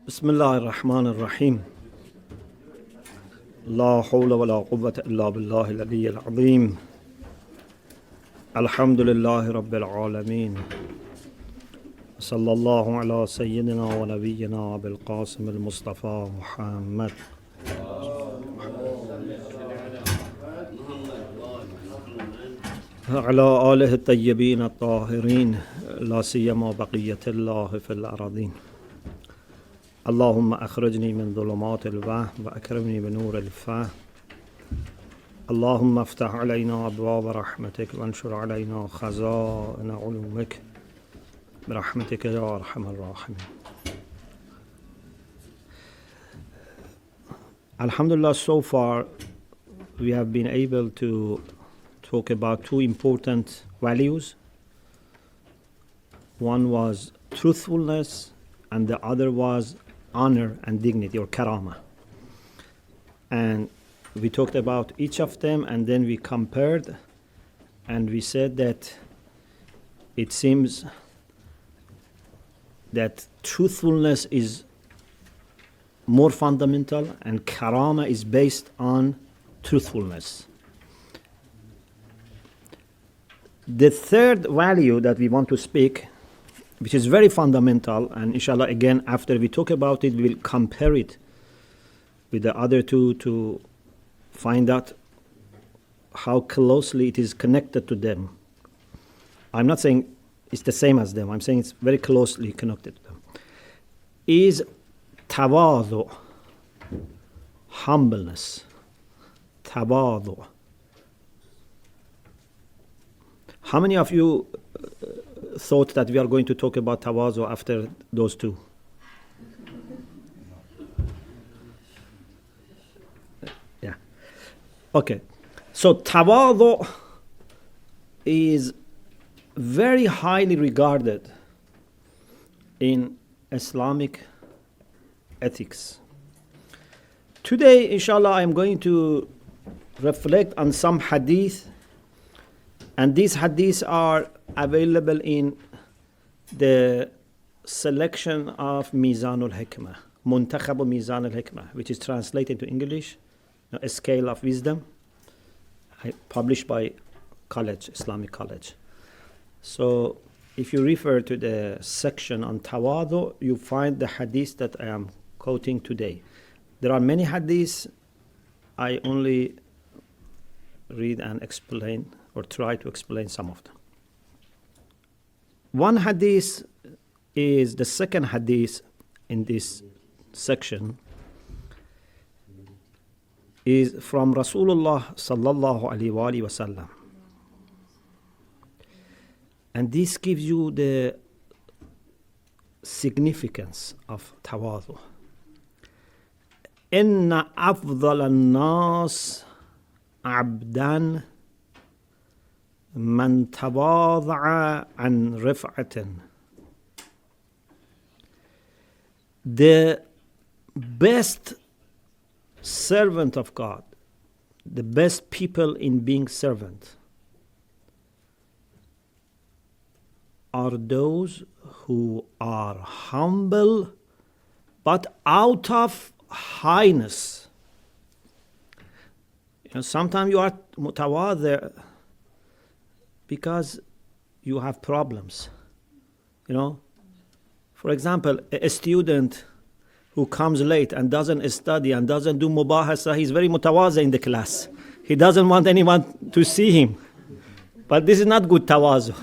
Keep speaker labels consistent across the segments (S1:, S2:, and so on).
S1: بسم الله الرحمن الرحيم لا حول ولا قوة إلا بالله العلي العظيم الحمد لله رب العالمين صلى الله على سيدنا ونبينا أبي القاسم المصطفى محمد على آله الطيبين الطاهرين لا سيما بقية الله في الأراضين اللهم أخرجني من ظلمات الوهم وأكرمني بنور الفهم اللهم افتح علينا أبواب رحمتك وانشر علينا خزائن علومك برحمتك يا أرحم الراحمين. Alhamdulillah, so far we have been able to talk about two important values. One was truthfulness and the other was honor and dignity, or karama. And we talked about each of them, and then we compared, and we said that it seems that truthfulness is more fundamental and karama is based on truthfulness. The third value that we want to speak, which is very fundamental, and inshallah again after we talk about it we'll compare it with the other two to find out how closely it is connected to them. I'm not saying it's the same as them, I'm saying it's very closely connected to them. Is Tawāḍuʿ, humbleness. Tawāḍuʿ. How many of you thought that we are going to talk about Tawāḍuʿ after those two? Yeah. Okay. So Tawāḍuʿ is very highly regarded in Islamic ethics. Today, inshallah, I'm going to reflect on some hadith, and these hadiths are available in the selection of Mizān al-Ḥikmah, Muntakhab Mizān al-Ḥikmah, which is translated to English, a scale of wisdom, published by college, Islamic college. So if you refer to the section on Tawāḍuʿ, you find the hadith that I am quoting today. There are many hadiths. I only read and explain or try to explain some of them. One hadith is the second hadith in this section, is from Rasulullah sallallahu alaihi wasallam. And this gives you the significance of Tawāḍuʿ. إن أفضل الناس عبدا من تواضع عن رفعة. The best servant of God, the best people in being servant, are those who are humble but out of highness. Sometimes you are mutawadhi because you have problems. For example, a student who comes late and doesn't study and doesn't do mubahasa, he's very mutawadhi in the class. He doesn't want anyone to see him. But this is not good tawazu.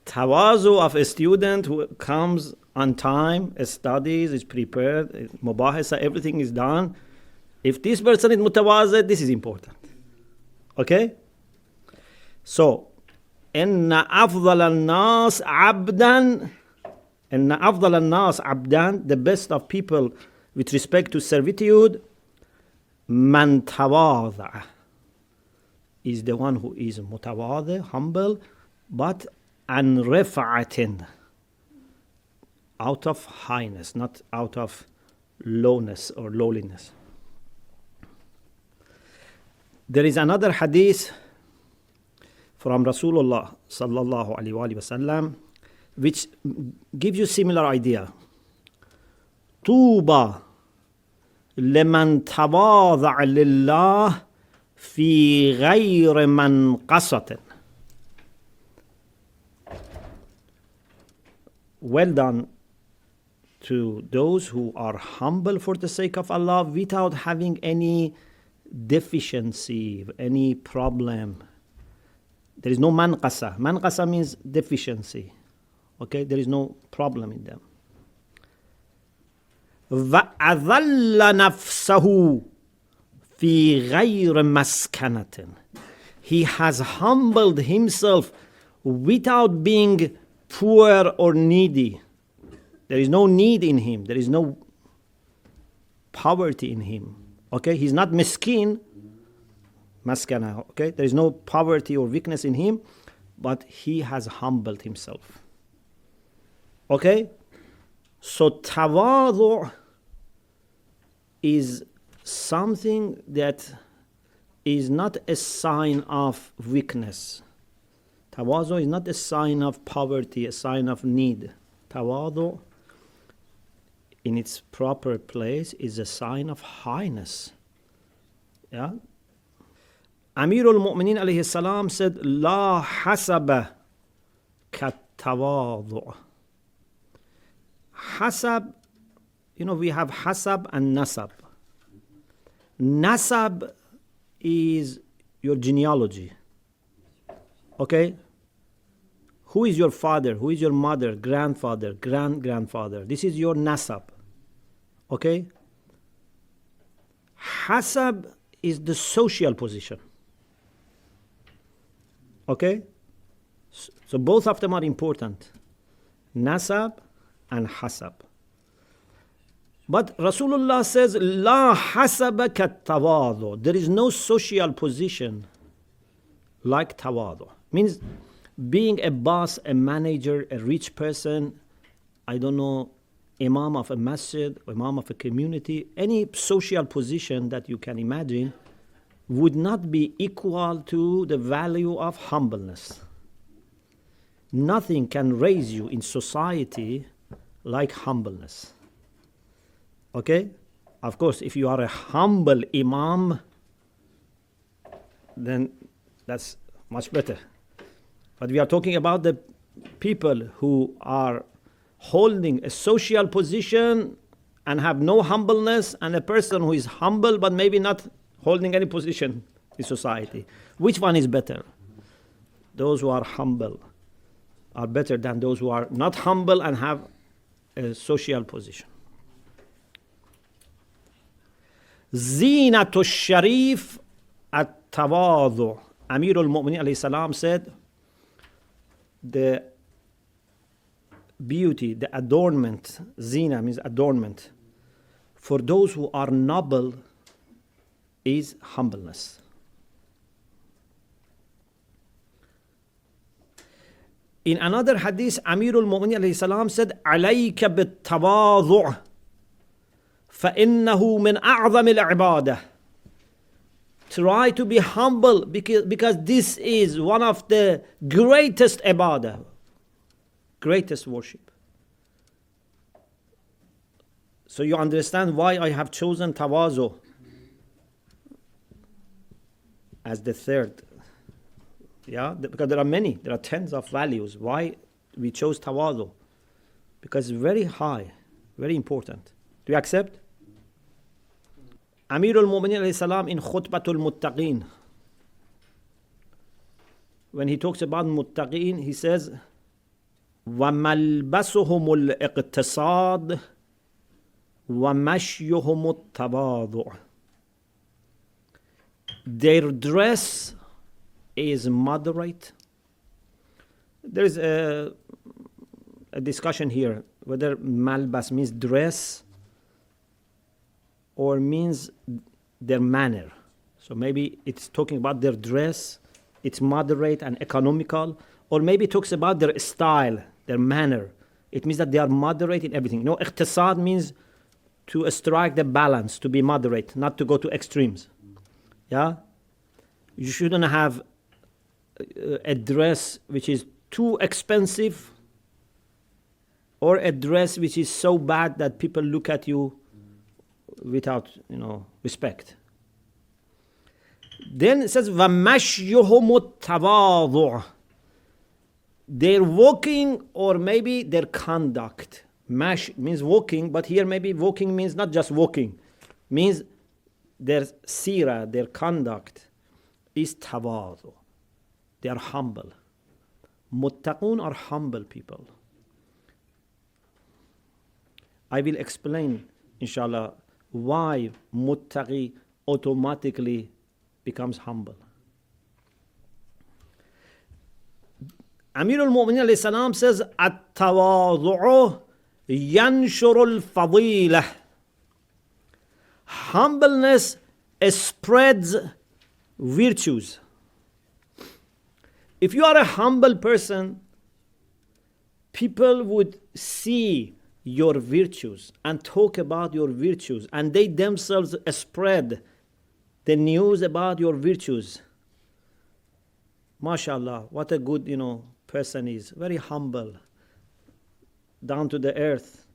S1: Tawazu of a student who comes on time, studies, is prepared, mubahasa, everything is done. If this person is mutawazi, this is important. Okay? So, إن أفضل الناس عبدا, إن أفضل الناس عبدا, the best of people with respect to servitude, من تواضع, is the one who is mutawadhi, humble, but عن رفعة, out of highness, not out of lowness or lowliness. There is another hadith from Rasulullah sallallahu alaihi wasallam which gives you similar idea. طوبى لمن تواضع لله في غير منقصة. Well done to those who are humble for the sake of Allah without having any deficiency, any problem. There is no manqasa. Manqasa means deficiency. Okay, there is no problem in them. وَأَذَلَّ نَفْسَهُ فِي غَيْرِ مَسْكَنَةٍ. He has humbled himself without being poor or needy. There is no need in him. There is no poverty in him. Okay, he's not miskin, maskana. Okay, there is no poverty or weakness in him, but he has humbled himself. Okay, so tawāḍuʿ is something that is not a sign of weakness. Tawāḍuʿ is not a sign of poverty, a sign of need. Tawāḍuʿ, in its proper place, is a sign of highness. Yeah. Amir al-Mu'mineen alayhi salam said, "La hasaba kat-tawāḍuʿ." Hasab, we have hasab and nasab. Nasab is your genealogy. Okay? Who is your father? Who is your mother? Grandfather? Grandfather? This is your nasab. Okay? Hasab is the social position. Okay? So both of them are important. Nasab and hasab. But Rasulullah says, La hasaba kat tawāḍuʿ. There is no social position like tawāḍuʿ. Means being a boss, a manager, a rich person, I don't know, imam of a masjid, imam of a community, any social position that you can imagine would not be equal to the value of humbleness. Nothing can raise you in society like humbleness. Okay? Of course, if you are a humble imam, then that's much better. But we are talking about the people who are holding a social position and have no humbleness, and a person who is humble but maybe not holding any position in society. Which one is better? Those who are humble are better than those who are not humble and have a social position. Zinatul Sharif at-Tawāḍuʿ. Amir al-Mu'mineen alayhi salam said, the beauty, the adornment, zina means adornment, for those who are noble is humbleness. In another hadith, Amir al-Mu'mineen alayhi salam said, عَلَيْكَ بِالتَّوَاضُعِ فَإِنَّهُ مِنْ أَعْظَمِ الْعِبَادَةِ. Try to be humble because this is one of the greatest ibadah, greatest worship. So you understand why I have chosen tawāḍuʿ as the third. Yeah, because there are tens of values. Why we chose tawāḍuʿ? Because it's very high, very important. Do you accept? Amir al-Mu'mineen alayhi salam in Khutbatul Muttaqeen, when he talks about Muttaqeen, he says, وَمَلْبَسُهُمُ الْإِقْتِصَادِ وَمَشْيُهُمُ التَّوَاضُعِ. Their dress is moderate. There is a discussion here whether malbas means dress or means their manner. So maybe it's talking about their dress, it's moderate and economical, or maybe it talks about their style, their manner. It means that they are moderate in everything. Iqtisad means to strike the balance, to be moderate, not to go to extremes. Yeah? You shouldn't have a dress which is too expensive or a dress which is so bad that people look at you without, respect. Then it says, وَمَشْيُهُمُ التَّوَاضُعُ. Their walking, or maybe their conduct. Mash means walking, but here maybe walking means not just walking. Means their sirah, their conduct is tawāḍuʿ. They are humble. Muttaqun are humble people. I will explain, inshallah, why muttaqi automatically becomes humble. Amir al-Mu'minin alayhi salam says, At-Tawāḍuʿ yanshur al-fadīlah. Humbleness spreads virtues. If you are a humble person, people would see your virtues and talk about your virtues, and they themselves spread the news about your virtues. MashaAllah, what a good, person is. Very humble, down to the earth.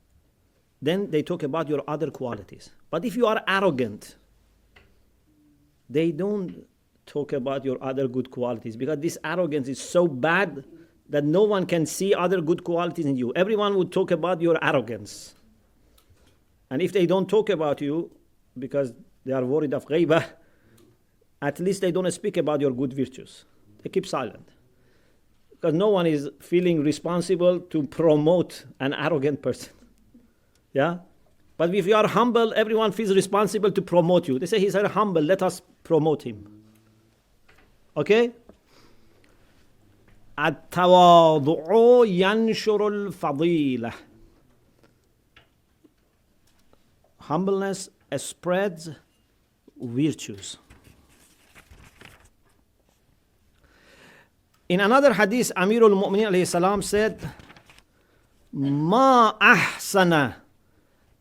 S1: Then they talk about your other qualities. But if you are arrogant, they don't talk about your other good qualities, because this arrogance is so bad that no one can see other good qualities in you. Everyone would talk about your arrogance. And if they don't talk about you because they are worried of ghaibah, at least they don't speak about your good virtues. They keep silent. Because no one is feeling responsible to promote an arrogant person. Yeah? But if you are humble, everyone feels responsible to promote you. They say, he's very humble, let us promote him. Okay? At-Tawāḍuʿ yanshur al-fadīlah. Humbleness spreads virtues. In another hadith, Amir al-Mu'minin alayhi salam said, مَا أَحْسَنَ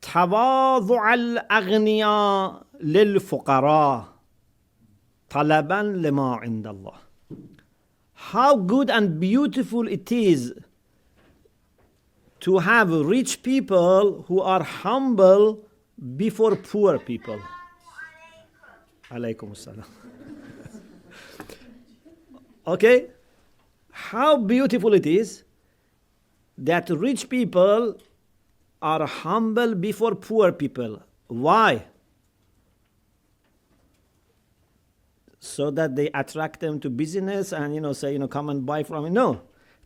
S1: تَوَاضُعَ الْأَغْنِيَاءِ لِلْفُقَرَاءِ طَلَبًا لِمَا عِنْدَ اللَّهِ. How good and beautiful it is to have rich people who are humble before poor people. Alaykum as-salam. Okay? How beautiful it is that rich people are humble before poor people. Why? So that they attract them to business and say, come and buy from me. No.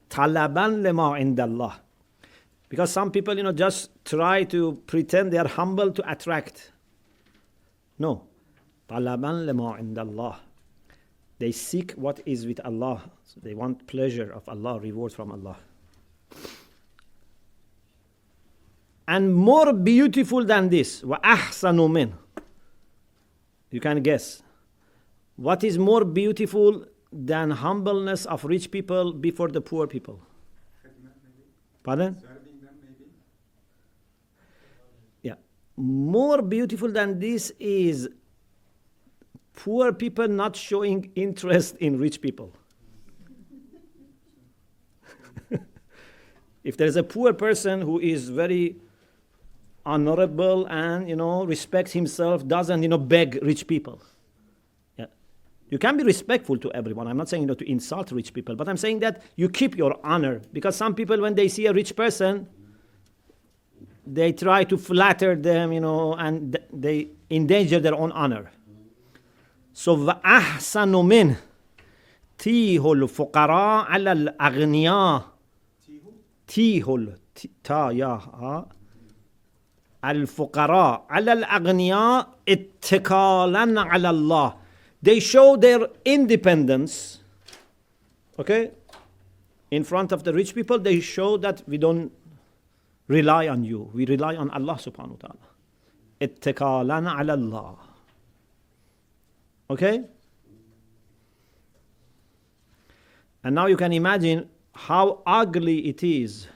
S1: Talaban lema indallah. Because some people, just try to pretend they are humble to attract. No. Talaban lema indallah. They seek what is with Allah. So they want pleasure of Allah, reward from Allah. And more beautiful than this, وَأَحْسَنُ مِنْ. You can guess. What is more beautiful than humbleness of rich people before the poor people? Pardon?
S2: Serving them, maybe?
S1: Yeah. More beautiful than this is poor people not showing interest in rich people. If there is a poor person who is very honorable and, respects himself, doesn't, beg rich people. Yeah. You can be respectful to everyone. I'm not saying, to insult rich people, but I'm saying that you keep your honor. Because some people, when they see a rich person, they try to flatter them, and they endanger their own honor. So, وَأَحْسَنُ مِنْ تِيهُ الْفُقَرَاءَ عَلَى الْأَغْنِيَاءِ تِيهُ الْفُقَرَاءَ عَلَى الْأَغْنِيَاءِ اتِّكَالًا عَلَى اللَّهِ. They show their independence, okay? In front of the rich people, they show that we don't rely on you. We rely on Allah subhanahu wa ta'ala. اتِّكَالًا عَلَى اللَّهِ. Okay? And now you can imagine how ugly it is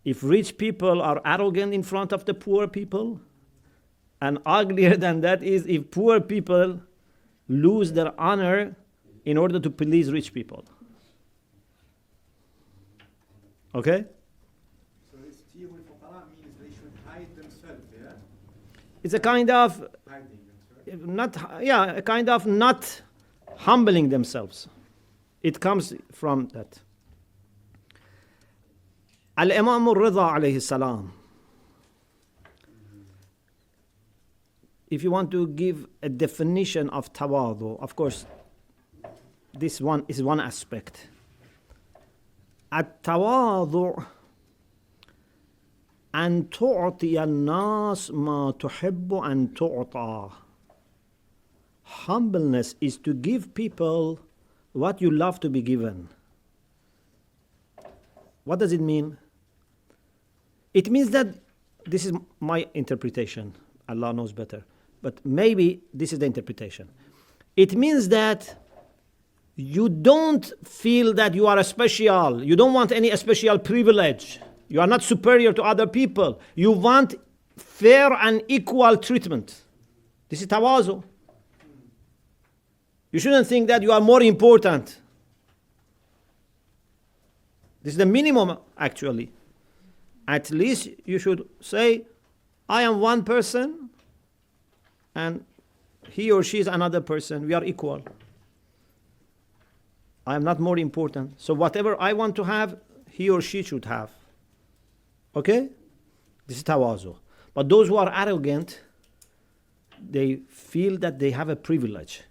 S1: if rich people are arrogant in front of the poor people. And uglier than that is if poor people lose their honor in order to please rich people. Okay?
S2: So here with fuqara means they should hide themselves, yeah?
S1: It's a kind of
S2: Hiding themselves.
S1: a kind of not humbling themselves. It comes from that. Al-Imam al-Ridha alayhi salam. If you want to give a definition of tawāḍuʿ, of course, this one is one aspect. التواضع أن تعطي الناس ما تحب أن تعطى. Humbleness is to give people what you love to be given. What does it mean? It means that, this is my interpretation, Allah knows better, but maybe this is the interpretation. It means that you don't feel that you are a special. You don't want any special privilege. You are not superior to other people. You want fair and equal treatment. This is tawāḍuʿ. You shouldn't think that you are more important. This is the minimum, actually. At least you should say, I am one person and he or she is another person. We are equal. I am not more important. So whatever I want to have, he or she should have. Okay? This is tawāḍuʿ. But those who are arrogant, they feel that they have a privilege.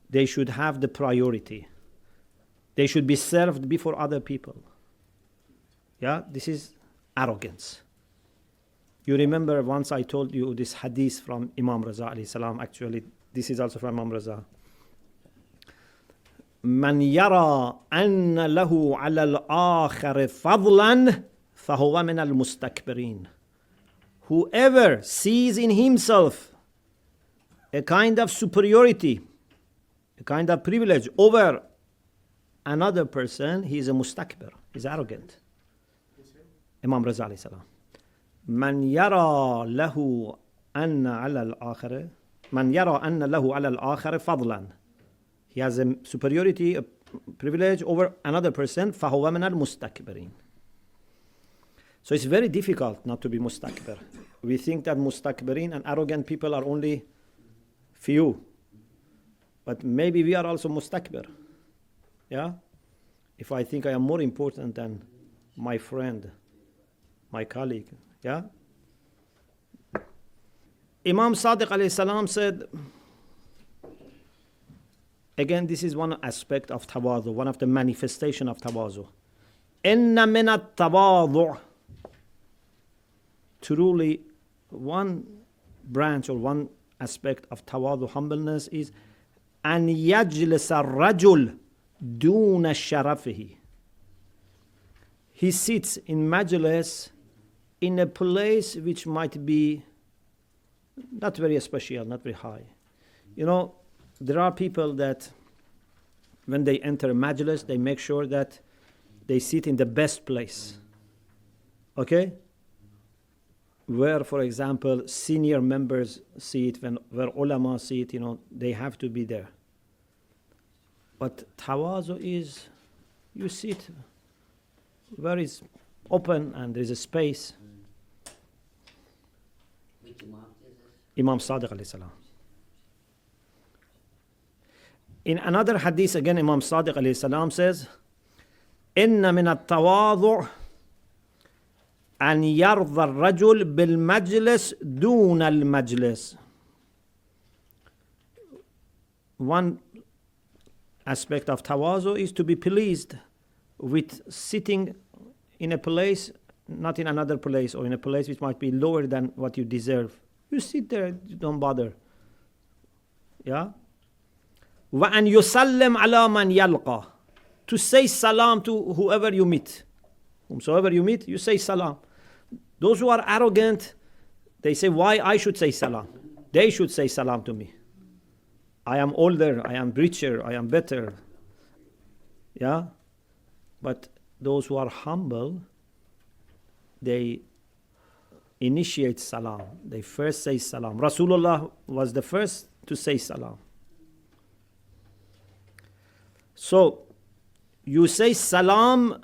S1: They should have the priority. They should be served before other people. Yeah, this is arrogance. You remember once I told you this hadith from Imam Raza alayhi salam. Actually, this is also from Imam Raza. من يرى أن له على الآخر فضلا فهو من المستكبرين. Whoever sees in himself a kind of superiority, a kind of privilege over another person, he is a mustakbir, he is arrogant. Imam Raza alayhi salam. من يرى له أن على الآخر من يرى أن له على الآخر فضلا. He has a superiority, a privilege over another person. فهو من المستكبرين. So it's very difficult not to be mustakbir. We think that mustakbirin and arrogant people are only few. But maybe we are also mustakbir. Yeah? If I think I am more important than my friend, my colleague. Yeah? Imam Sadiq alayhi salam said, again, this is one aspect of tawāḍuʿ, one of the manifestation of tawāḍuʿ. إِنَّ مِنَ التَّوَاضُعِ. Truly, one branch or one aspect of tawāḍuʿ, humbleness, is أن يجلس الرجل دون شرفه. He sits in majlis in a place which might be not very special, not very high. You know, there are people that when they enter a majlis, they make sure that they sit in the best place. Okay? Where, for example, senior members sit, where ulama sit, you know, they have to be there. But tawāḍuʿ is, you sit where it's open and there's a space.
S3: Which Imam is this?
S1: Imam Sadiq alayhi salam. In another hadith, again, Imam Sadiq alayhi salam says, إِنَّ مِنَ التَّوَاضُعِ أَنْ يَرْضَ الرَّجُلِ بِالْمَجْلِسِ دُونَ الْمَجْلِسِ. One aspect of tawāḍuʿ is to be pleased with sitting in a place, not in another place, or in a place which might be lower than what you deserve. You sit there, you don't bother. Yeah? وَأَنْ يُسَلِّمْ عَلَى مَنْ يَلْقَى. To say salam to whoever you meet. Whomsoever you meet, you say salam. Those who are arrogant, they say, why I should say salam? They should say salam to me. I am older, I am richer, I am better. Yeah? But those who are humble, they initiate salam. They first say salam. Rasulullah was the first to say salam. So, you say salam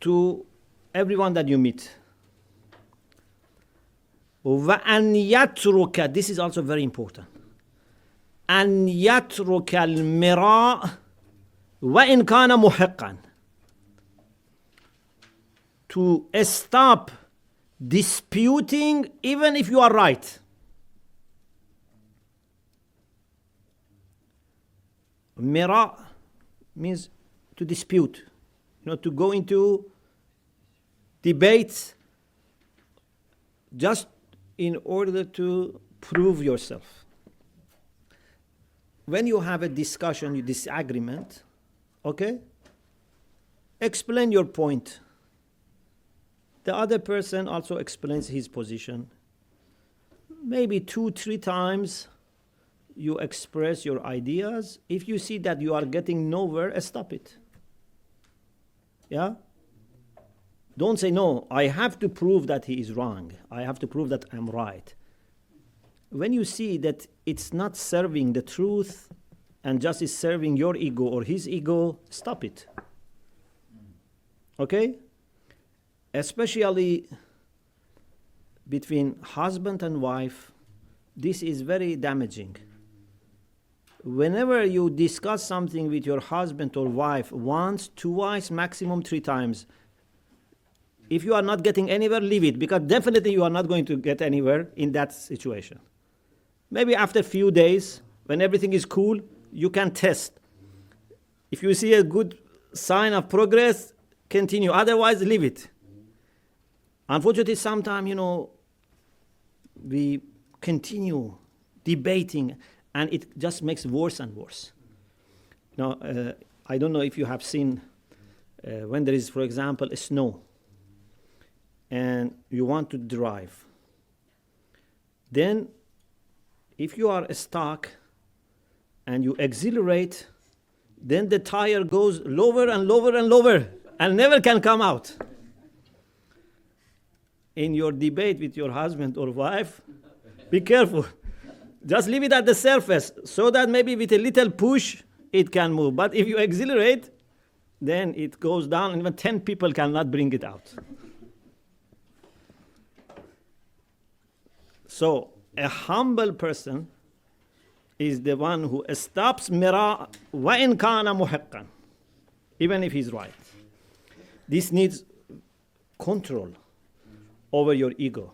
S1: to everyone that you meet. وَأَنْ يَتْرُكَ, this is also very important. أَنْ يَتْرُكَ الْمِرَاء وَإِنْ كَانَ مُحِقًّا, to stop disputing even if you are right. Mira means to dispute, to go into debates just in order to prove yourself. When you have a discussion, disagreement, okay, explain your point. The other person also explains his position. Maybe 2-3 times you express your ideas. If you see that you are getting nowhere, stop it. Yeah? Don't say, no, I have to prove that he is wrong. I have to prove that I'm right. When you see that it's not serving the truth and just is serving your ego or his ego, stop it. Okay? Especially between husband and wife, this is very damaging. Whenever you discuss something with your husband or wife once, twice, maximum 3 times, if you are not getting anywhere, leave it, because definitely you are not going to get anywhere in that situation. Maybe after a few days, when everything is cool, you can test. If you see a good sign of progress, continue. Otherwise, leave it. Unfortunately, sometimes, we continue debating, and it just makes worse and worse. Now, I don't know if you have seen when there is, for example, snow, and you want to drive. Then, if you are stuck and you accelerate, then the tire goes lower and lower and lower and never can come out. In your debate with your husband or wife, be careful. Just leave it at the surface so that maybe with a little push it can move. But if you accelerate, then it goes down and even 10 people cannot bring it out. So a humble person is the one who stops mira وَإِنْ كَانَ مُحِقًّا, even if he's right. This needs control over your ego.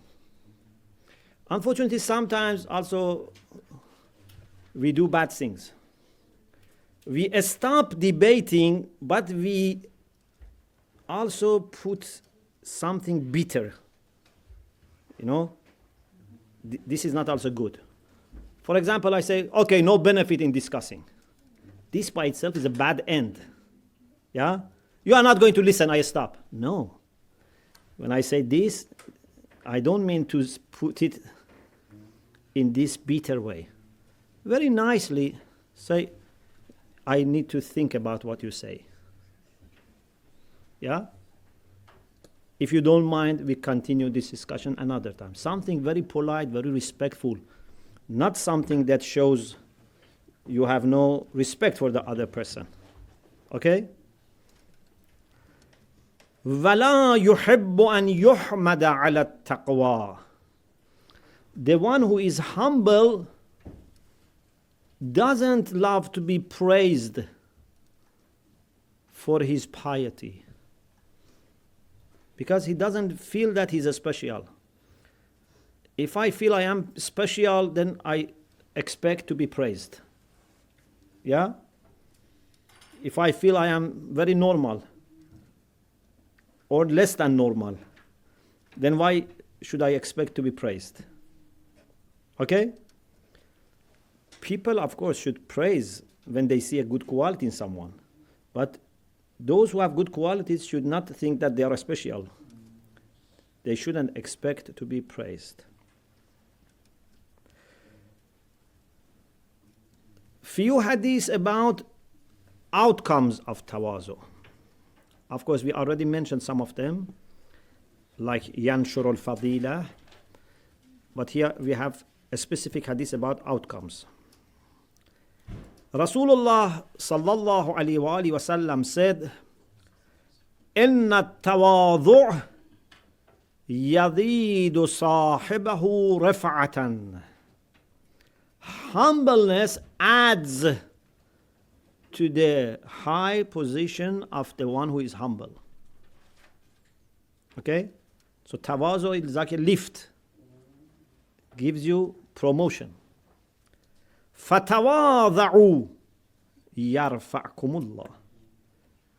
S1: Unfortunately, sometimes also we do bad things. We stop debating, but we also put something bitter. This is not also good. For example, I say, okay, no benefit in discussing. This by itself is a bad end. Yeah? You are not going to listen, I stop. No. When I say this, I don't mean to put it in this bitter way. Very nicely say, I need to think about what you say. Yeah? If you don't mind, we continue this discussion another time. Something very polite, very respectful. Not something that shows you have no respect for the other person. Okay? وَلَا يُحِبُّ أَنْ يُحْمَدَ عَلَى التَّقْوَى. The one who is humble doesn't love to be praised for his piety, because he doesn't feel that he's special. If I feel I am special, then I expect to be praised. Yeah? If I feel I am very normal or less than normal, then why should I expect to be praised? Okay? People, of course, should praise when they see a good quality in someone. But those who have good qualities should not think that they are special. They shouldn't expect to be praised. Few hadiths about outcomes of tawāḍuʿ. Of course, we already mentioned some of them, like yanshur al-fadila. But here we have a specific hadith about outcomes. Rasulullah sallallahu alayhi wa alihi wa sallam said, إِنَّ التَّوَاضُعْ يَذِيدُ صَاحِبَهُ رَفْعَةً. Humbleness adds to the high position of the one who is humble. Okay? So tawāḍuʿ is like a lift. Gives you promotion. فَتَوَاضَعُوا يَرْفَعْكُمُ اللَّهُ.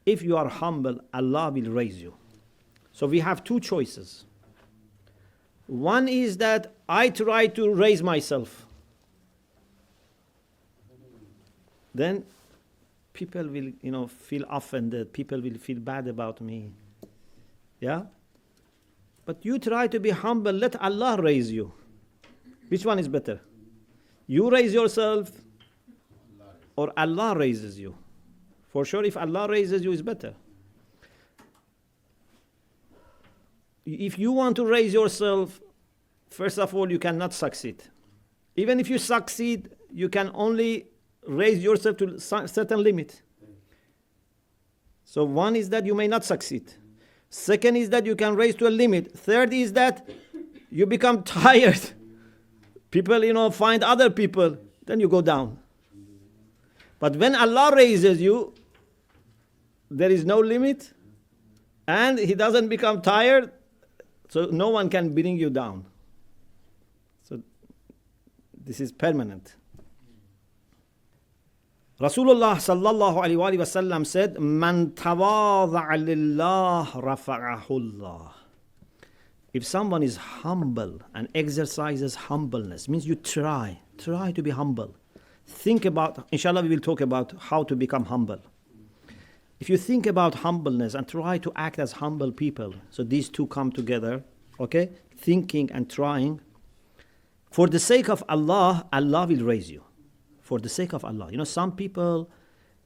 S1: If you are humble, Allah will raise you. So we have two choices. One is that I try to raise myself. Then people will, feel offended. People will feel bad about me. Yeah? But you try to be humble. Let Allah raise you. Which one is better? You raise yourself or Allah raises you? For sure, if Allah raises you, it's better. If you want to raise yourself, first of all, you cannot succeed. Even if you succeed, you can only raise yourself to a certain limit. So one is that you may not succeed. Second is that you can raise to a limit. Third is that you become tired. People, find other people, then you go down. But when Allah raises you, there is no limit, and He doesn't become tired, so no one can bring you down. So this is permanent. Rasulullah sallallahu alaihi wasallam said, "Man tawāḍa'a lillah rafa'ahu Allah." If someone is humble and exercises humbleness, means you try to be humble. Think about, inshallah we will talk about how to become humble. If you think about humbleness and try to act as humble people, so these two come together, okay? Thinking and trying. For the sake of Allah, Allah will raise you. For the sake of Allah. Some people,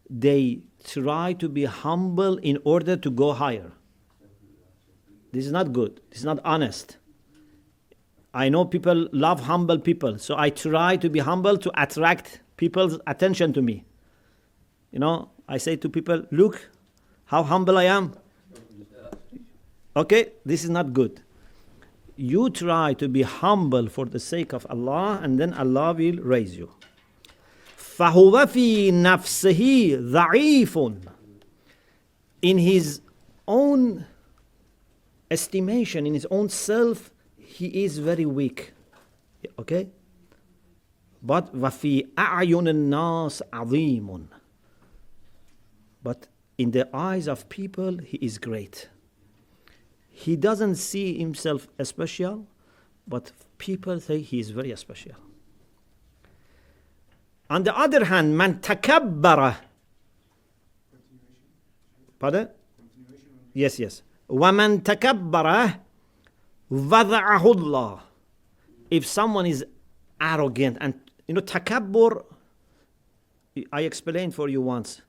S1: they try to be humble in order to go higher. This is not good. This is not honest. I know people love humble people, so I try to be humble to attract people's attention to me. I say to people, look how humble I am. Okay, this is not good. You try to be humble for the sake of Allah, and then Allah will raise you. فَهُوَ فِي نَفْسِهِ ضَعِيفٌ. In his own estimation, in his own self, he is very weak. Okay? But وَفِي أَعْيُنِ النَّاسِ عَظِيمٌ. But in the eyes of people, he is great. He doesn't see himself as special, but people say he is very special. On the other hand, man takabbara. Pardon? Yes. وَمَنْ تَكَبَّرَ وَضَعَهُ اللَّهُ. If someone is arrogant, and takabbur, I explained for you once.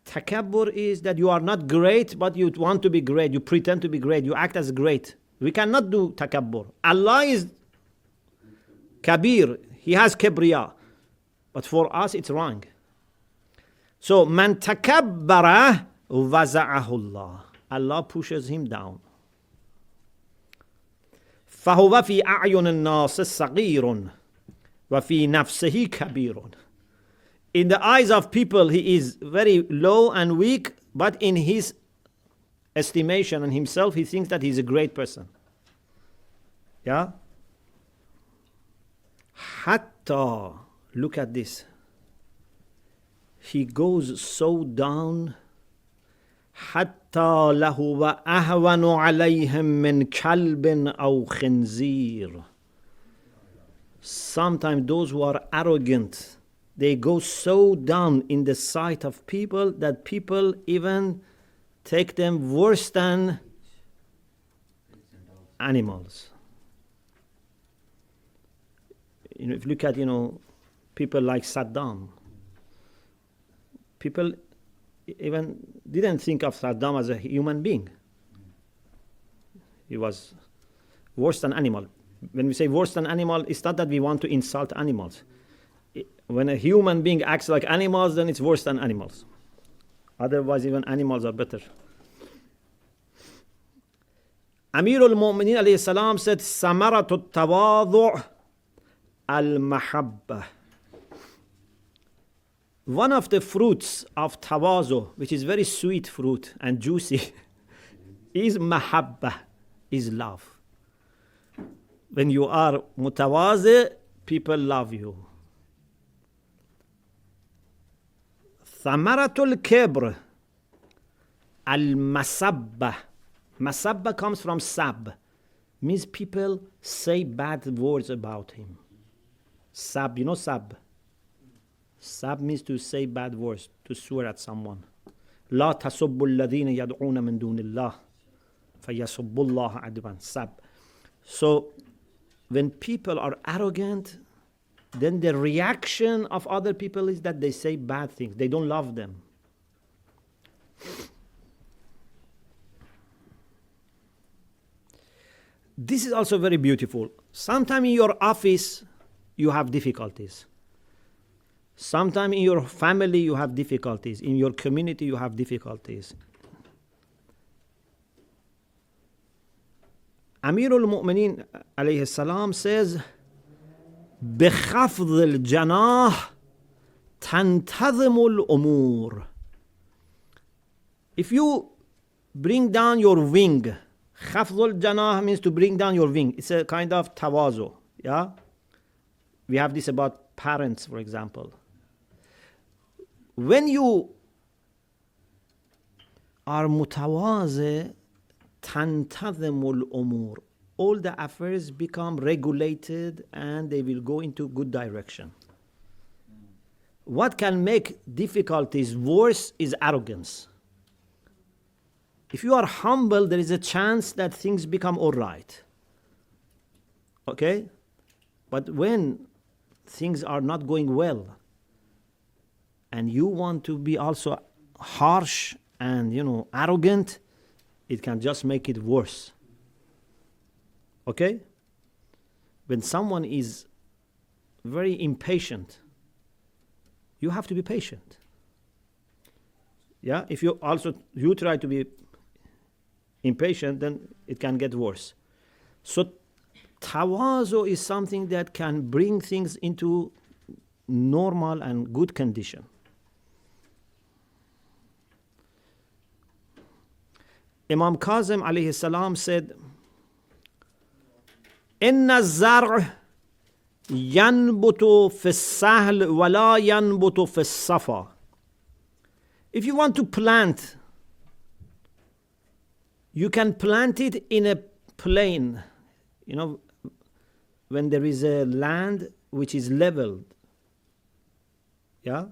S1: Takabbur is that you are not great, but you want to be great. You pretend to be great. You act as great. We cannot do takabbur. Allah is kabir. He has kibriya. But for us, it's wrong. So, man takabbara waza'ahu Allah. Allah pushes him down. فَهُوَ فِي أَعْيُنِ النَّاسِ صَغِيرٌ وَفِي نَفْسِهِ كَبِيرٌ. In the eyes of people, he is very low and weak, but in his estimation and himself, he thinks that he's a great person. Yeah? Hatta, look at this. He goes so down. حتى لهو أهون عليهم من كلب أو خنزير. Sometimes those who are arrogant, they go so down in the sight of people that people even take them worse than animals. If you look at, people like Saddam, people even didn't think of Saddam as a human being. He was worse than animal. When we say worse than animal, it's not that we want to insult animals. When a human being acts like animals, then it's worse than animals. Otherwise, even animals are better. Amir al-Mu'mineen alayhi salam said, Samaratu Tawāḍuʿ al-Mahabbah. One of the fruits of tawazu, which is very sweet fruit and juicy, is mahabbah, is love. When you are mutawazi, people love you. Thamaratul kibr, al-masabbah. Masabbah comes from sab, means people say bad words about him. Sab, you know sab? Sab means to say bad words, to swear at someone. لا تسبوا الذين يدعون من دون الله فيسبوا الله عدوا. Sab. So when people are arrogant, then the reaction of other people is that they say bad things. They don't love them. This is also very beautiful. Sometimes in your office, you have difficulties. Sometimes in your family, you have difficulties. In your community, you have difficulties. Amir al-Mu'mineen alayhi salam says, بِخَفْضِ الْجَنَاحِ تَنْتَظِمُ الْأُمُورِ. If you bring down your wing, khafd al-janah means to bring down your wing. It's a kind of tawazu. Yeah? We have this about parents, for example. When you are mutawazi, tantazimul umur, all the affairs become regulated and they will go into good direction. What can make difficulties worse is arrogance. If you are humble, there is a chance that things become all right. Okay? But when things are not going well, and you want to be also harsh and, arrogant, it can just make it worse. Okay? When someone is very impatient, you have to be patient. Yeah? If you try to be impatient, then it can get worse. So tawazu is something that can bring things into normal and good condition. Imam Kazim alayhi salam said, إن الزرع ينبت في السهل ولا ينبت في الصفا. If you want to plant, you can plant it in a plain. When there is a land which is leveled. Yeah?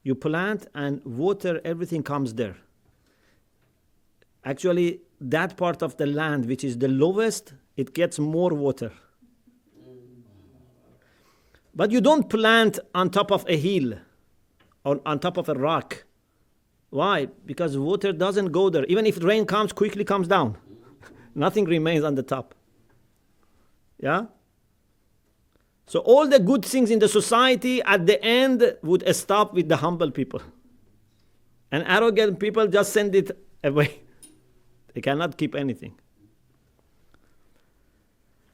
S1: You plant and water, everything comes there. Actually, that part of the land which is the lowest, it gets more water. But you don't plant on top of a hill or on top of a rock. Why? Because water doesn't go there. Even if rain comes, quickly comes down. Nothing remains on the top. Yeah? So all the good things in the society at the end would stop with the humble people. And arrogant people just send it away. They cannot keep anything.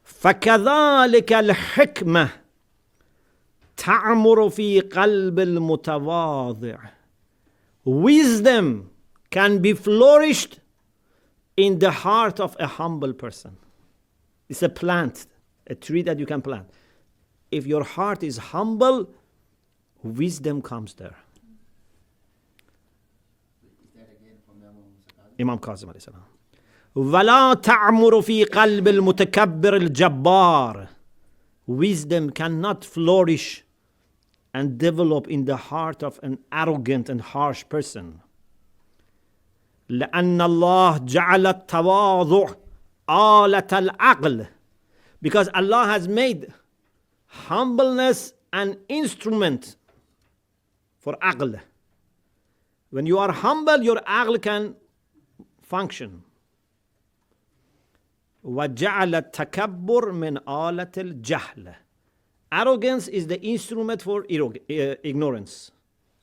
S1: فَكَذَلِكَ الْحِكْمَةِ تَعْمُرُ فِي قَلْبِ الْمُتَوَاضِعِ. Wisdom can be flourished in the heart of a humble person. It's a plant, a tree that you can plant. If your heart is humble, wisdom comes there. Imam Kazim alayhi salam. وَلَا تَعْمُرُ فِي قَلْبِ الْمُتَكَبِّرِ الْجَبَّارِ. Wisdom cannot flourish and develop in the heart of an arrogant and harsh person. لأن الله جعل التواضع آلة العقل. Because Allah has made humbleness an instrument for aql. When you are humble, your aql can function. وَجَعَلَ التَّكَبُّرْ مِنْ آلَةِ الْجَهْلِ. Arrogance is the instrument for ignorance.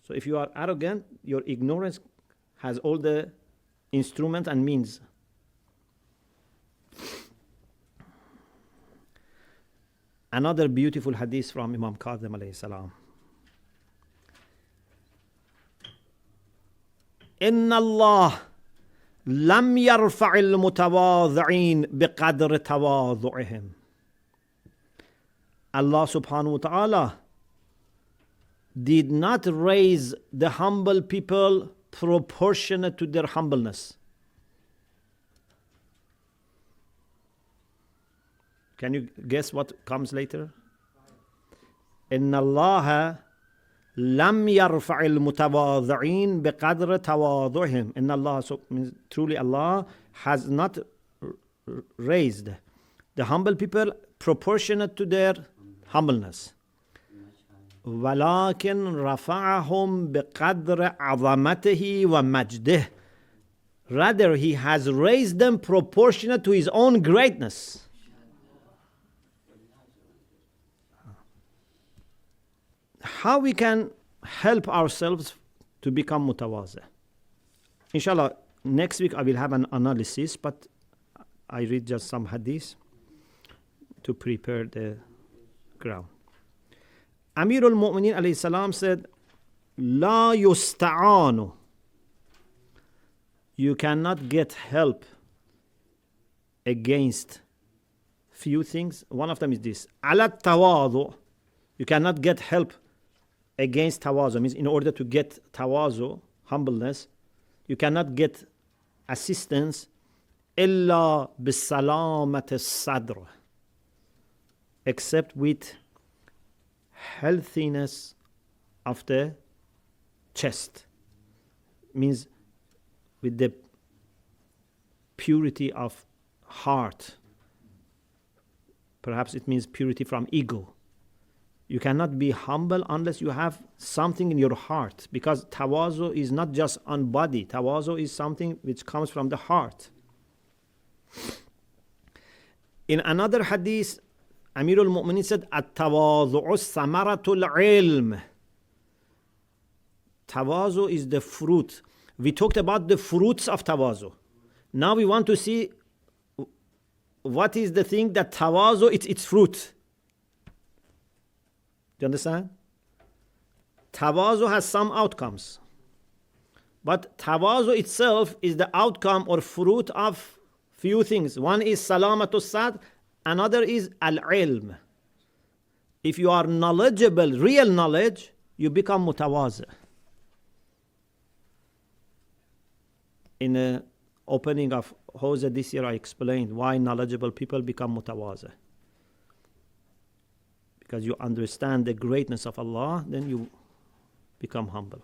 S1: So if you are arrogant, your ignorance has all the instrument and means. Another beautiful hadith from Imam Kazim alayhi salam. إن الله لم يرفع المتواضعين بقدر تواضعهم. Allah subhanahu wa ta'ala did not raise the humble people proportionate to their humbleness. Can you guess what comes later? إن الله لم يرفع المتواضعين بقدر تواضعهم. إن Allah, so means truly Allah has not raised the humble people proportionate to their humbleness. ولكن رفعهم بقدر عظمته ومجده. Rather, He has raised them proportionate to His own greatness. How we can help ourselves to become mutawazi? Inshallah, next week I will have an analysis, but I read just some hadiths to prepare the ground. Amir al-Mu'mineen alayhi salam said, La yusta'anu. You cannot get help against few things. One of them is this. Ala tawāḍuʿ. You cannot get help against tawāḍuʿ. Means in order to get tawāḍuʿ, humbleness, you cannot get assistance إلا بسلامة الصدر, except with healthiness of the chest. Means with the purity of heart. Perhaps it means purity from ego. You cannot be humble unless you have something in your heart, because tawāḍuʿ is not just on body. Tawāḍuʿ is something which comes from the heart. In another hadith, Amir al-Mu'mineen said, At-tawāḍuʿ samaratul ilm. Tawāḍuʿ is the fruit. We talked about the fruits of tawāḍuʿ. Now we want to see what is the thing that tawāḍuʿ, it's its fruit. Do you understand? Tawāḍuʿ has some outcomes. But tawāḍuʿ itself is the outcome or fruit of few things. One is salamatus sad, another is al-ilm. If you are knowledgeable, real knowledge, you become mutawazi. In the opening of Hawza this year, I explained why knowledgeable people become mutawazi. Because you understand the greatness of Allah, then you become humble.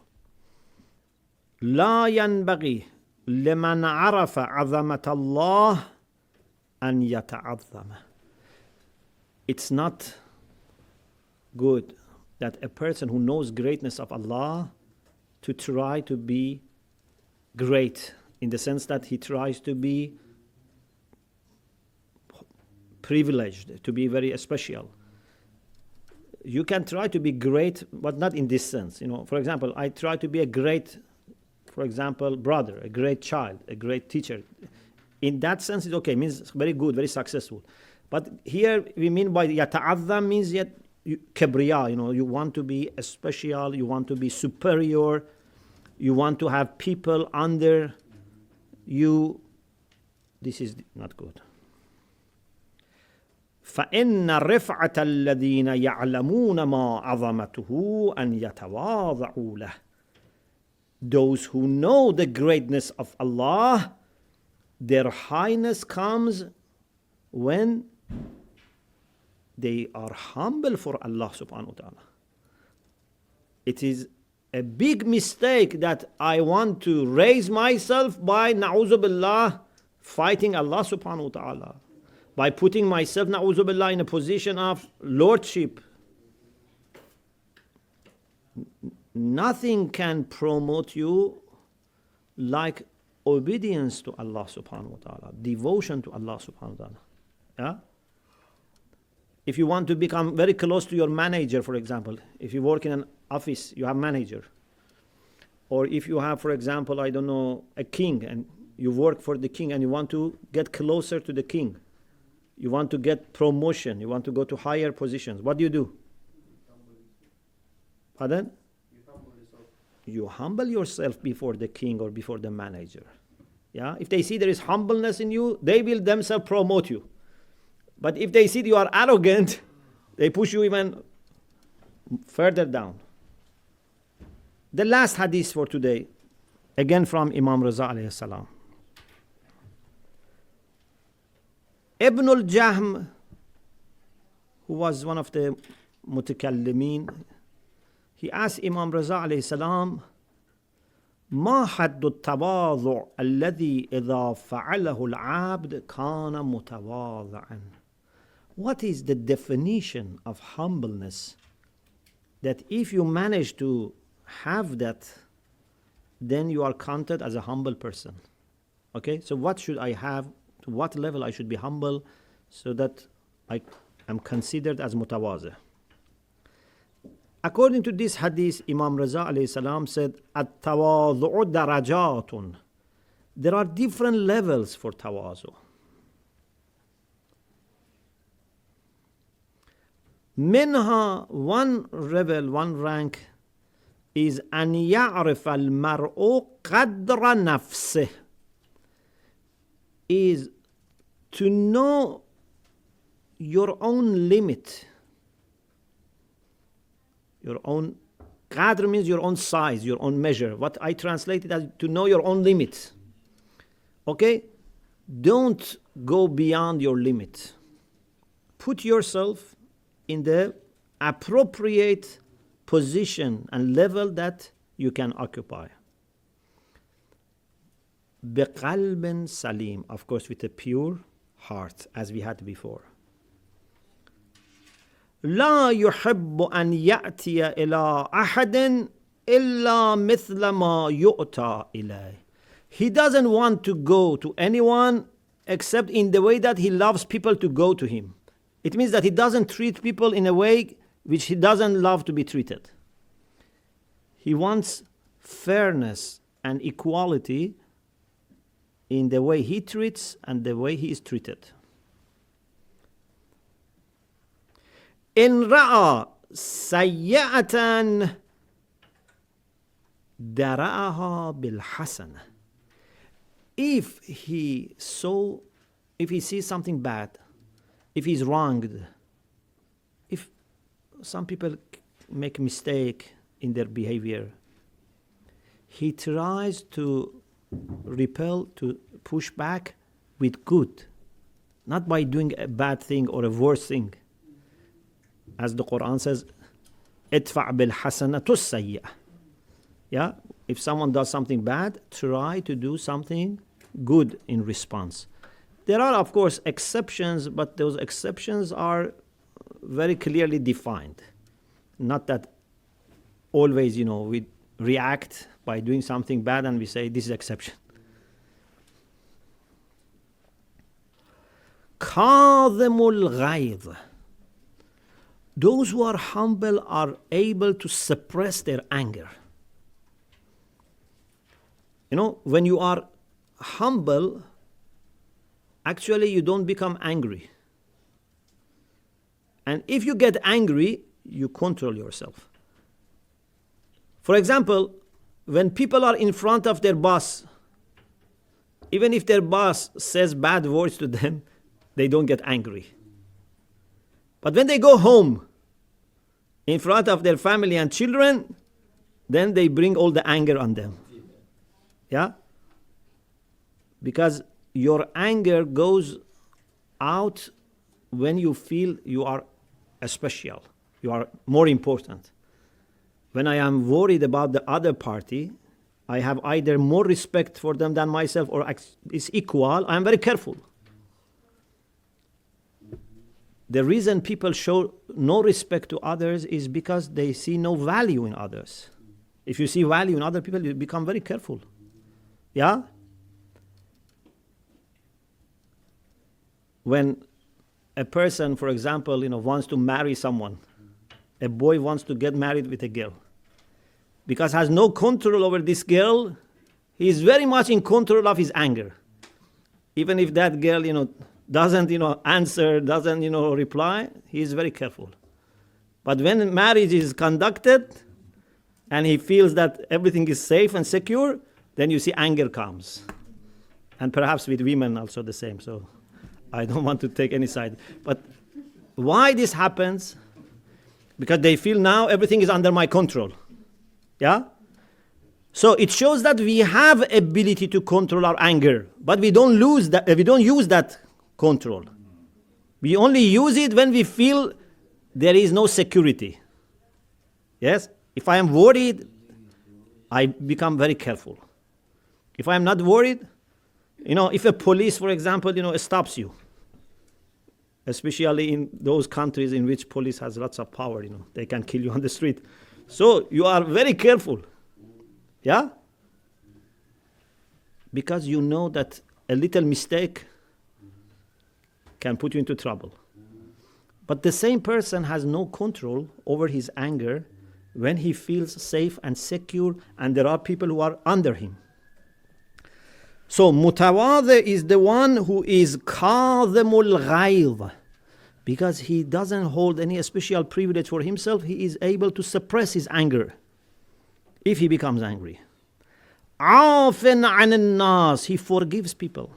S1: لا ينبغي لمن عرف عظمة الله أن يتعظم. It's not good that a person who knows greatness of Allah to try to be great, in the sense that he tries to be privileged, to be very special. You can try to be great, but not in this sense. You know, for example, I try to be a great, for example, brother, a great child, a great teacher. In that sense, it's okay, means very good, very successful. But here we mean by yata'azzam means yet kibriya, you know, you want to be special, you want to be superior, you want to have people under you. This is not good. فإن رفعة الذين يعلمون ما عظمته أن يتواضعوا له. Those who know the greatness of Allah, their highness comes when they are humble for Allah subhanahu wa ta'ala. It is a big mistake that I want to raise myself by na'udhu billah fighting Allah subhanahu wa ta'ala, by putting myself na'udhu billah in a position of lordship. Nothing can promote you like obedience to Allah subhanahu wa ta'ala, devotion to Allah subhanahu wa ta'ala. Yeah? If you want to become very close to your manager, for example, if you work in an office, you have manager. Or if you have, for example, I don't know, a king, and you work for the king and you want to get closer to the king, You want to get promotion. You want to go to higher positions. What do? Pardon? You humble yourself before the king or before the manager. Yeah? If they see there is humbleness in you, they will themselves promote you. But if they see you are arrogant, they push you even further down. The last hadith for today, again from Imam Raza alayhi salam. Ibn al-Jahm, who was one of the mutakallimin, he asked Imam Raza alayhi salam, ما حد التواضع الذي إذا فعله العبد كان متواضعا. What is the definition of humbleness that if you manage to have that, then you are counted as a humble person? Okay, so what should I have? To what level I should be humble so that I am considered as mutawazi? According to this hadith, Imam Raza alayhi salam said, At-Tawāḍuʿ darajatun. There are different levels for tawazu. Minha, one level, one rank is أن يعرف المرء قدر نفسه, is to know your own limit. Your own qadr means your own size, your own measure. What I translated as to know your own limit. Okay? Don't go beyond your limit. Put yourself in the appropriate position and level that you can occupy. بقلب salim, of course with a pure heart, as we had before. لا يحب أن يأتي إلى أحد إلا مثل ما يؤتى إليه. He doesn't want to go to anyone except in the way that he loves people to go to him. It means that he doesn't treat people in a way which he doesn't love to be treated. He wants fairness and equality in the way he treats and the way he is treated. إن رأى سيئة درأها بالحسنة. If he sees something bad, if he's wronged, if some people make mistake in their behavior, he tries to repel, to push back with good, not by doing a bad thing or a worse thing. As the Quran says, ادفع بالحسنة السيئة. Yeah, if someone does something bad, try to do something good in response. There are, of course, exceptions, but those exceptions are very clearly defined. Not that always, we react by doing something bad and we say this is exception. كاظم الغيظ. Those who are humble are able to suppress their anger. When you are humble, actually you don't become angry. And if you get angry, you control yourself. For example, when people are in front of their boss, even if their boss says bad words to them, they don't get angry. But when they go home, in front of their family and children, then they bring all the anger on them. Yeah? Because your anger goes out when you feel you are special, you are more important. When I am worried about the other party, I have either more respect for them than myself or it's equal, I am very careful. The reason people show no respect to others is because they see no value in others. If you see value in other people, you become very careful. Yeah? When a person, for example, wants to marry someone, a boy wants to get married with a girl, because has no control over this girl, he is very much in control of his anger. Even if that girl, doesn't, answer, doesn't, reply, he is very careful. But when marriage is conducted and he feels that everything is safe and secure, then you see anger comes. And perhaps with women also the same. So I don't want to take any side. But why this happens? Because they feel now everything is under my control. Yeah? So it shows that we have ability to control our anger, but we don't use that control. We only use it when we feel there is no security. Yes? If I am worried, I become very careful. If I am not worried, if a police, for example, stops you, especially in those countries in which police has lots of power, they can kill you on the street. So you are very careful. Yeah? Because you know that a little mistake can put you into trouble. But the same person has no control over his anger when he feels safe and secure and there are people who are under him. So mutawadhi is the one who is kadhimul ghayz, because he doesn't hold any special privilege for himself. He is able to suppress his anger if he becomes angry. Afin anin nas, he forgives people.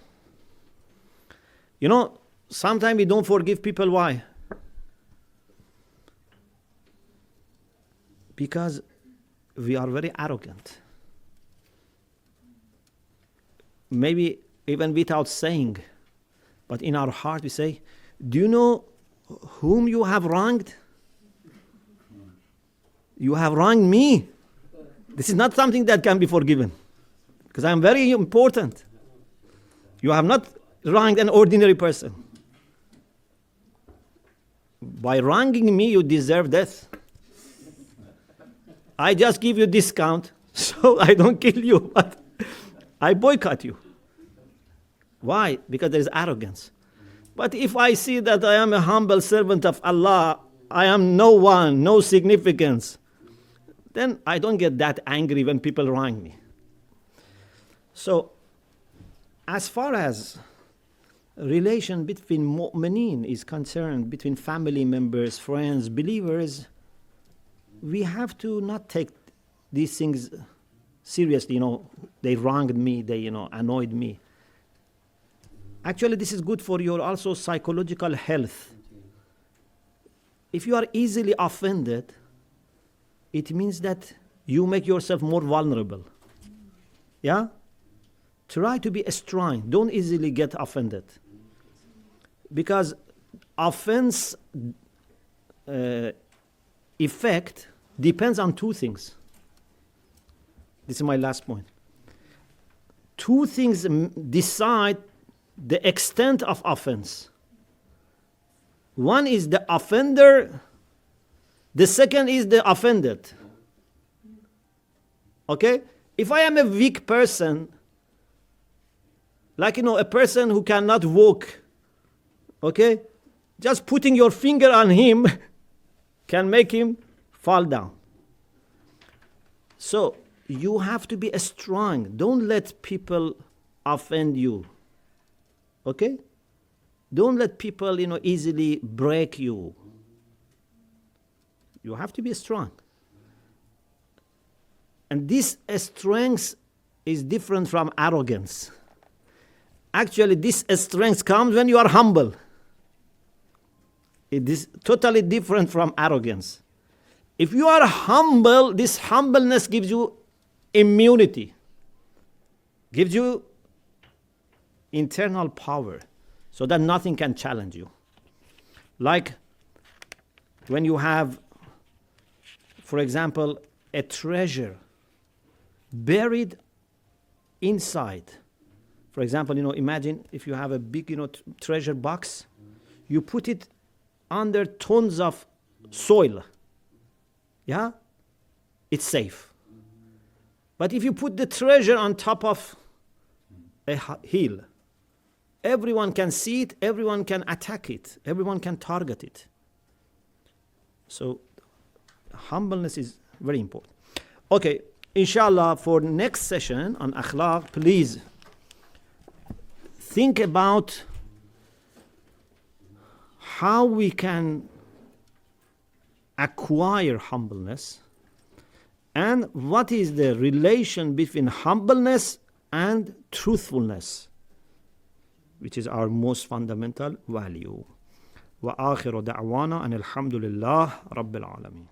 S1: Sometimes we don't forgive people. Why? Because we are very arrogant. Maybe even without saying, but in our heart we say, do you know whom you have wronged? You have wronged me. This is not something that can be forgiven, because I am very important. You have not wronged an ordinary person. By wronging me, you deserve death. I just give you discount, so I don't kill you, but I boycott you. Why? Because there is arrogance. But if I see that I am a humble servant of Allah, I am no one, no significance, then I don't get that angry when people wrong me. So, as far as relation between mu'mineen is concerned, between family members, friends, believers, we have to not take these things seriously. They wronged me, they annoyed me. Actually, this is good for your also psychological health. If you are easily offended, it means that you make yourself more vulnerable. Yeah? Try to be strong. Don't easily get offended. Because offense effect depends on two things. This is my last point. Two things decide the extent of offense. One is the offender, the second is the offended. Okay? If I am a weak person, like a person who cannot walk, okay? Just putting your finger on him can make him fall down. So you have to be strong. Don't let people offend you. Okay? Don't let people, easily break you. You have to be strong. And this strength is different from arrogance. Actually, this strength comes when you are humble. It is totally different from arrogance. If you are humble, this humbleness gives you immunity, gives you internal power, so that nothing can challenge you. Like when you have, for example, a treasure buried inside. For example, imagine if you have a big, treasure box, you put it under tons of soil. Yeah? It's safe. But if you put the treasure on top of a hill, everyone can see it, everyone can attack it, everyone can target it. So humbleness is very important. Okay, inshallah, for next session on Akhlaq, please think about how we can acquire humbleness, and what is the relation between humbleness and truthfulness, which is our most fundamental value. وآخر دعوانا أن الحمد لله رب العالمين.